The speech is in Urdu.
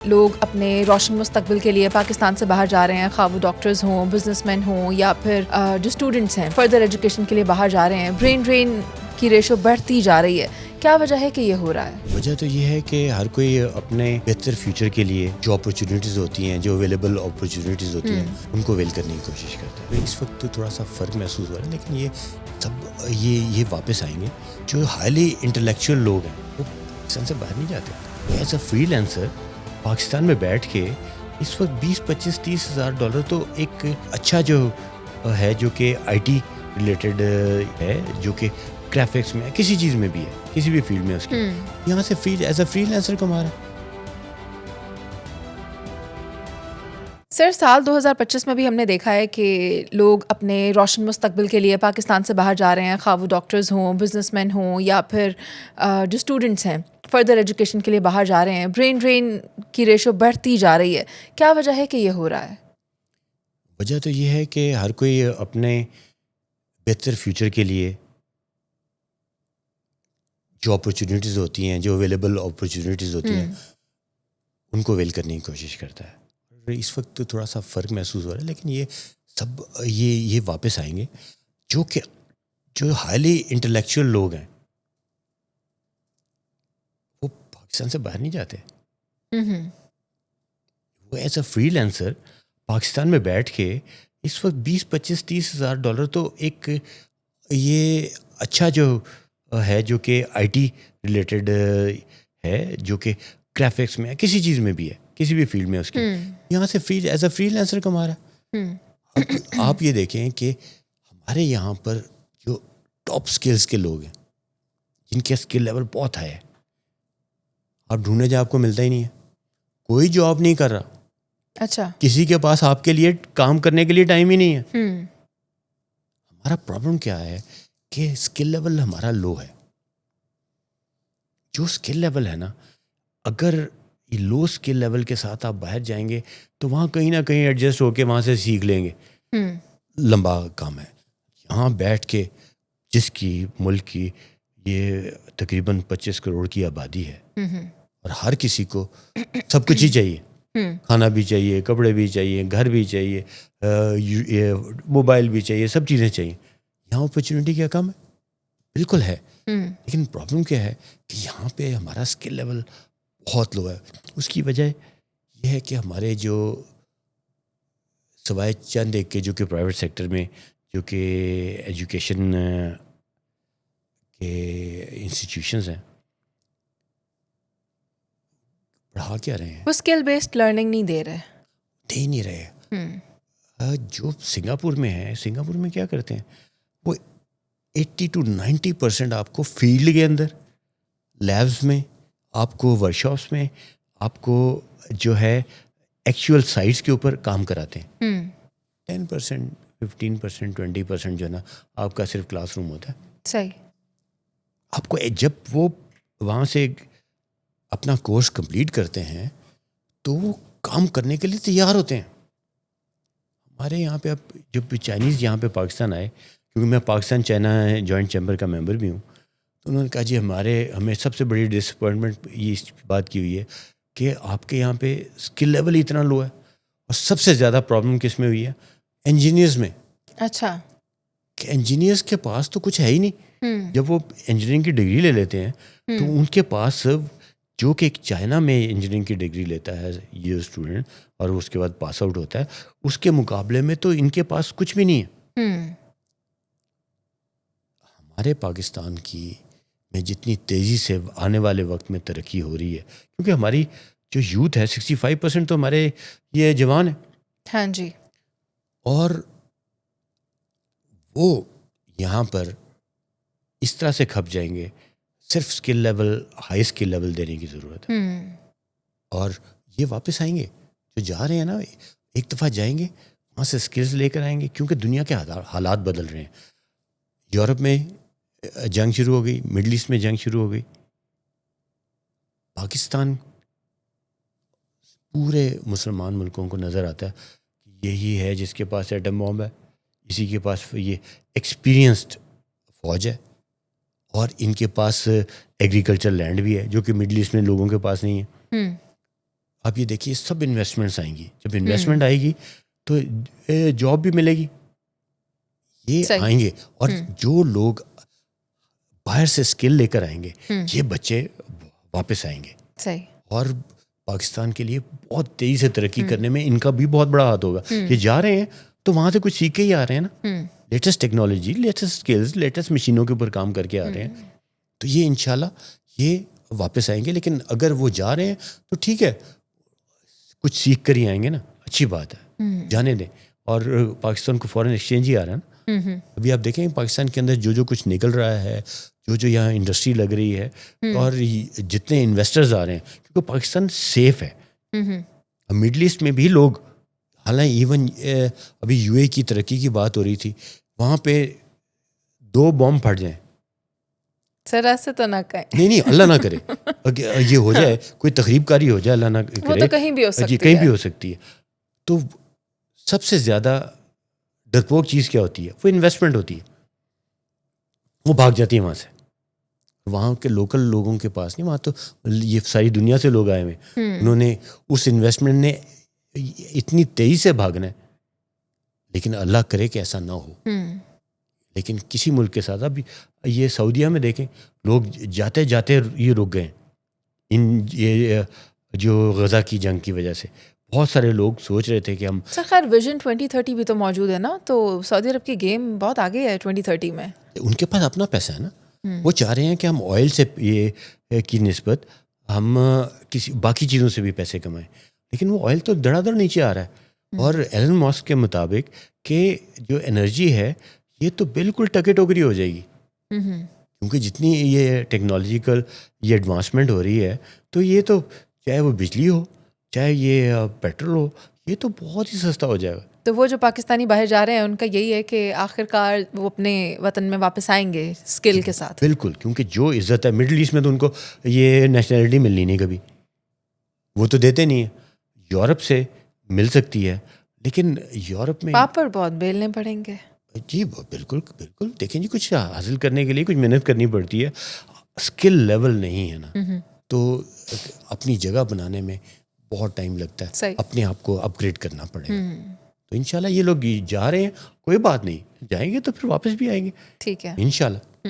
لوگ اپنے روشن مستقبل کے لیے پاکستان سے باہر جا رہے ہیں، خواہ وہ ڈاکٹرز ہوں، بزنس مین ہوں، یا پھر جو اسٹوڈنٹس ہیں فردر ایجوکیشن کے لیے باہر جا رہے ہیں. برین ڈرین کی ریشو بڑھتی جا رہی ہے. کیا وجہ ہے کہ یہ ہو رہا ہے؟ وجہ تو یہ ہے کہ ہر کوئی اپنے بہتر فیوچر کے لیے جو اپرچونیٹیز ہوتی ہیں، جو اویلیبل اپرچونیٹیز ہوتی ہیں، ان کو اویل کرنے کی کوشش کرتا ہے. اس وقت تو تھوڑا سا فرق محسوس ہو رہا ہے، لیکن یہ سب یہ واپس آئیں گے. جو ہائیلی انٹلیکچوئل لوگ ہیں وہ پاکستان سے باہر نہیں جاتے. As a free lancer Pakistan میں بیٹھ کے اس وقت 20-25-30 ہزار ڈالر تو ایک اچھا جو ہے، جو کہ آئی ٹی ریلیٹڈ ہے، جو کہ گرافکس میں کسی چیز میں بھی ہے، کسی بھی فیلڈ میں اس کی یہاں سے ایز اے فری لینسر کما رہا ہے. سر، سال 2025 میں بھی ہم نے دیکھا ہے کہ لوگ اپنے روشن مستقبل کے لیے پاکستان سے باہر جا رہے ہیں، خواہ وہ ڈاکٹرز ہوں، بزنس مین ہوں، یا پھر جو اسٹوڈنٹس ہیں فردر ایجوکیشن کے لیے باہر جا رہے ہیں. برین ڈرین کی ریشو بڑھتی جا رہی ہے. کیا وجہ ہے کہ یہ ہو رہا ہے؟ وجہ تو یہ ہے کہ ہر کوئی اپنے بہتر فیوچر کے لیے جو اپرچونیٹیز ہوتی ہیں، جو اویلیبل اپرچونیٹیز ہوتی ہیں، ان کو اویل کرنے کی کوشش کرتا ہے. اس وقت تو تھوڑا سا فرق محسوس ہو رہا ہے، لیکن یہ سب یہ واپس آئیں گے. جو ہائیلی انٹلیکچوئل لوگ ہیں وہ پاکستان سے باہر نہیں جاتے. وہ as a free lancer Pakistan میں بیٹھ کے اس وقت 20-25-30 ہزار ڈالر تو ایک یہ اچھا جو ہے، جو کہ آئی ٹی ریلیٹڈ ہے، جو کہ گرافکس میں کسی چیز میں بھی ہے، کسی بھی فیلڈ میں اس کی یہاں سے ایز اے فری لینسر کما رہا ہے. آپ یہ دیکھیں کہ ہمارے یہاں پر جو ٹاپ سکلز کے لوگ ہیں، جن کے اسکل لیول بہت ہائی ہے، آپ ڈھونڈنے جا آپ کو ملتا ہی نہیں ہے. کوئی جاب نہیں کر رہا. اچھا، کسی کے پاس آپ کے لیے کام کرنے کے لیے ٹائم ہی نہیں ہے. ہمارا پرابلم کیا ہے کہ اسکل لیول ہمارا لو ہے. جو اسکل لیول ہے نا، اگر یہ لو اسکل لیول کے ساتھ آپ باہر جائیں گے تو وہاں کہیں نہ کہیں ایڈجسٹ ہو کے وہاں سے سیکھ لیں گے. لمبا کام ہے. یہاں بیٹھ کے جس کی ملک کی یہ تقریباً 25 کروڑ کی آبادی ہے، اور ہر کسی کو سب کچھ ہی چاہیے. کھانا بھی چاہیے، کپڑے بھی چاہیے، گھر بھی چاہیے، موبائل بھی چاہیے، سب چیزیں چاہیے. یہاں اپرچونیٹی کیا کم ہے؟ بالکل ہے. لیکن پرابلم کیا ہے کہ یہاں پہ ہمارا اسکل لیول بہت لو ہے. اس کی وجہ یہ ہے کہ ہمارے جو سوائے چند ایک کے جو کہ پرائیویٹ سیکٹر میں جو کہ ایجوکیشن کے انسٹیٹیوشنز ہیں، پڑھا کیا رہے ہیں؟ وہ اسکل بیسڈ لرننگ نہیں دے نہیں رہے. جو سنگاپور میں ہے، سنگاپور میں کیا کرتے ہیں، وہ 80-90% آپ کو فیلڈ کے اندر، لیبز میں، آپ کو ورک شاپس میں، آپ کو جو ہے ایکچوئل سائٹس کے اوپر کام کراتے ہیں. 10%, 15%, 20% جو ہے نا آپ کا صرف کلاس روم ہوتا ہے. صحیح. آپ کو جب وہ وہاں سے اپنا کورس کمپلیٹ کرتے ہیں تو وہ کام کرنے کے لیے تیار ہوتے ہیں. ہمارے یہاں پہ اب جب چائنیز یہاں پہ پاکستان آئے، کیونکہ میں پاکستان چائنا جوائنٹ چیمبر کا ممبر بھی ہوں، تو انہوں نے کہا جی ہمیں سب سے بڑی ڈس اپوائنٹمنٹ یہ اس بات کی ہوئی ہے کہ آپ کے یہاں پہ اسکل لیول اتنا لو ہے. اور سب سے زیادہ پرابلم کس میں ہوئی ہے؟ انجینئرز میں. اچھا، کہ انجینئرز کے پاس تو کچھ ہے ہی نہیں. جب وہ انجینئرنگ کی ڈگری لے لیتے ہیں تو ان کے پاس جو کہ چائنا میں انجینئرنگ کی ڈگری لیتا ہے یہ اسٹوڈنٹ اور اس کے بعد پاس آؤٹ ہوتا ہے، اس کے مقابلے میں تو ان کے پاس کچھ بھی نہیں ہے. ہمارے پاکستان کی میں جتنی تیزی سے آنے والے وقت میں ترقی ہو رہی ہے، کیونکہ ہماری جو یوتھ ہے 65% تو ہمارے یہ جوان ہیں. ہاں جی. اور وہ یہاں پر اس طرح سے کھپ جائیں گے. صرف skill level, high skill level دینے کی ضرورت ہے. اور یہ واپس آئیں گے جو جا رہے ہیں نا، ایک دفعہ جائیں گے وہاں سے اسکلز لے کر آئیں گے، کیونکہ دنیا کے حالات بدل رہے ہیں. یورپ میں جنگ شروع ہو گئی، مڈل ایسٹ میں جنگ شروع ہو گئی. پاکستان پورے مسلمان ملکوں کو نظر آتا ہے کہ یہی ہے جس کے پاس ایٹم بم ہے، اسی کے پاس یہ ایکسپیرینسڈ فوج ہے، اور ان کے پاس ایگریکلچر لینڈ بھی ہے جو کہ مڈل ایسٹ میں لوگوں کے پاس نہیں ہے. آپ یہ دیکھیے سب انویسٹمنٹس آئیں گی. جب انویسٹمنٹ آئے گی تو جاب بھی ملے گی, یہ آئیں گے. اور جو لوگ باہر سے اسکل لے کر آئیں گے یہ بچے واپس آئیں گے. صحیح. اور پاکستان کے لیے بہت تیزی سے ترقی کرنے میں ان کا بھی بہت بڑا ہاتھ ہوگا. یہ جا رہے ہیں تو وہاں سے کچھ سیکھ کے ہی آ رہے ہیں نا, latest technology, latest skills, latest مشینوں کے اوپر کام کر کے آ رہے ہیں. تو یہ انشاءاللہ یہ واپس آئیں گے. لیکن اگر وہ جا رہے ہیں تو ٹھیک ہے, کچھ سیکھ کر ہی آئیں گے نا, اچھی بات ہے, جانے دیں. اور پاکستان کو فورن ایکسچینج ہی آ رہا ہے نا. ابھی آپ دیکھیں پاکستان کے اندر جو کچھ نکل رہا ہے, جو یہاں انڈسٹری لگ رہی ہے, اور جتنے انویسٹرز آ رہے ہیں, کیونکہ پاکستان سیف ہے. مڈل ایسٹ میں بھی لوگ, حالانکہ ایون ابھی یو اے کی ترقی کی بات ہو رہی تھی, وہاں پہ 2 بم پھٹ جائیں, سر ایسے تو نہ کہیں. نہیں اللہ نہ کرے, یہ ہو جائے کوئی تقریب کاری ہو جائے, اللہ نہ کرے, وہ تو کہیں بھی ہو سکتی ہے, کہیں بھی ہو سکتی ہے. تو سب سے زیادہ ڈرپوک چیز کیا ہوتی ہے؟ وہ انویسٹمنٹ ہوتی ہے. وہ بھاگ جاتی ہے وہاں سے. وہاں کے لوکل لوگوں کے پاس نہیں, وہاں تو یہ ساری دنیا سے لوگ آئے ہوئے, انہوں نے اس انویسٹمنٹ نے اتنی تیزی سے بھاگنا ہے. لیکن اللہ کرے کہ ایسا نہ ہو. لیکن کسی ملک کے ساتھ, اب یہ سعودیہ میں دیکھیں, لوگ جاتے جاتے یہ رک گئے یہ جو غزہ کی جنگ کی وجہ سے. بہت سارے لوگ سوچ رہے تھے کہ ہم سر خیر ویژن 2030 بھی تو موجود ہے نا, تو سعودی عرب کی گیم بہت آگے ہے 2030 میں. ان کے پاس اپنا پیسہ ہے نا, وہ چاہ رہے ہیں کہ ہم آئل سے یہ کی نسبت ہم کسی باقی چیزوں سے بھی پیسے کمائیں. لیکن وہ آئل تو دڑا دڑ نیچے آ رہا ہے. اور ایلن ماسک کے مطابق کہ جو انرجی ہے یہ تو بالکل ٹکے ٹوکری ہو جائے گی, کیونکہ جتنی یہ ٹیکنالوجیکل یہ ایڈوانسمنٹ ہو رہی ہے, تو یہ تو چاہے وہ بجلی ہو چاہے یہ پیٹرول ہو, یہ تو بہت ہی سستا ہو جائے گا. تو وہ جو پاکستانی باہر جا رہے ہیں ان کا یہی ہے کہ آخر کار وہ اپنے وطن میں واپس آئیں گے اسکل کے ساتھ. بالکل, کیونکہ جو عزت ہے مڈل ایسٹ میں, تو ان کو یہ نیشنلٹی ملنی نہیں کبھی, وہ تو دیتے نہیں ہیں. یورپ سے مل سکتی ہے, لیکن یورپ میں پاپڑ بہت بیلنے پڑیں گے. جی بالکل بالکل. دیکھیں جی, کچھ حاصل کرنے کے لیے کچھ محنت کرنی پڑتی ہے, اسکل لیول نہیں ہے نا, تو اپنی جگہ بنانے میں بہت ٹائم لگتا ہے, اپنے آپ کو اپ گریڈ کرنا پڑے گا. تو انشاءاللہ یہ لوگ جا رہے ہیں, کوئی بات نہیں, جائیں گے تو پھر واپس بھی آئیں گے. ٹھیک ہے انشاءاللہ.